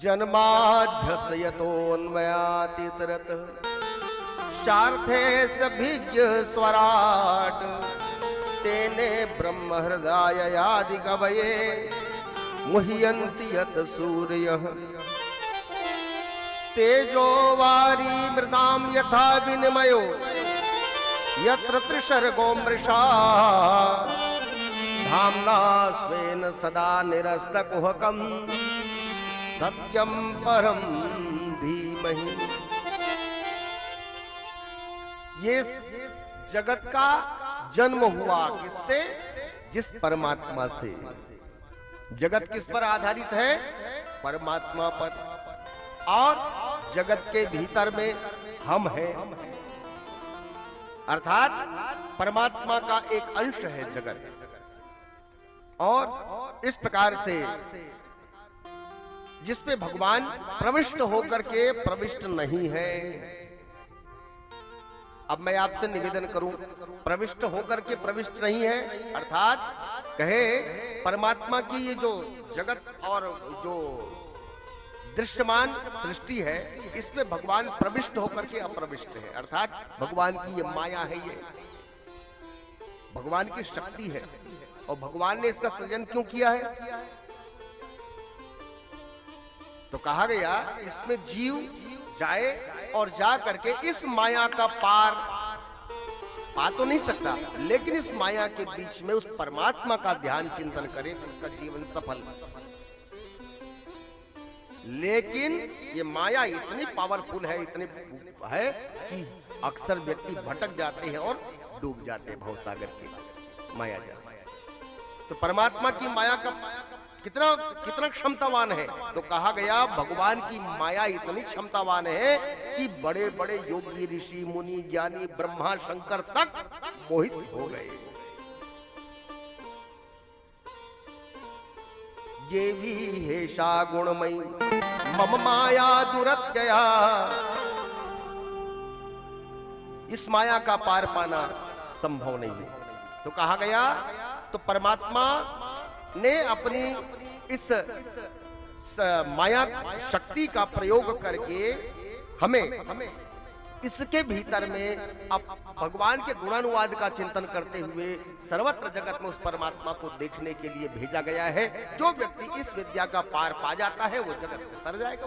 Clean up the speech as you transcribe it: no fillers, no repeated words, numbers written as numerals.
जन्माध्यसयतोऽन्वयातितरतः शार्थे सभिज्ञ स्वराट तेने ब्रह्म हृदयादि कवये मुह्यन्ति यत सूर्यः तेजो वारी मृदाम यथा विनिमयो यत्र त्रिसर्गो मृषा धाम्ना स्वेन सदा निरस्तकुहकम् सत्यम परम धीमहि। ये जगत का जन्म हुआ किससे? जिस परमात्मा से। जगत किस पर आधारित है? परमात्मा पर। और जगत के भीतर में हम हैं, अर्थात परमात्मा का एक अंश है जगत। और इस प्रकार से जिसमें भगवान प्रविष्ट होकर के प्रविष्ट नहीं है। अब मैं आपसे निवेदन करूं, प्रविष्ट होकर के प्रविष्ट नहीं है अर्थात कहे परमात्मा की ये जो जगत और जो दृश्यमान सृष्टि है इसमें भगवान प्रविष्ट होकर के अप्रविष्ट है, अर्थात भगवान की ये माया है, ये भगवान की शक्ति है। और भगवान ने इसका सृजन क्यों किया है? तो कहा गया इसमें जीव जाए और जा करके इस माया का पार पा तो नहीं सकता, लेकिन इस माया के बीच में उस परमात्मा का ध्यान चिंतन करे तो उसका जीवन सफल। लेकिन ये माया इतनी पावरफुल है, इतनी है कि अक्सर व्यक्ति भटक जाते हैं और डूब जाते हैं भवसागर की माया जाल। तो परमात्मा की माया का कितना क्षमतावान है? तो कहा गया भगवान की माया इतनी क्षमतावान है कि बड़े बड़े योगी ऋषि मुनि ज्ञानी ब्रह्मा शंकर तक मोहित हो गए। देवी हेषा गुणमयी मम माया दुरत्यया। इस माया का पार पाना संभव नहीं है। तो कहा गया तो परमात्मा ने अपनी इस माया शक्ति का प्रयोग करके हमें इसके भीतर में अब भगवान के गुणानुवाद का चिंतन करते हुए सर्वत्र जगत में उस परमात्मा को देखने के लिए भेजा गया है। जो व्यक्ति इस विद्या का पार पा जाता है वो जगत से तर जाएगा।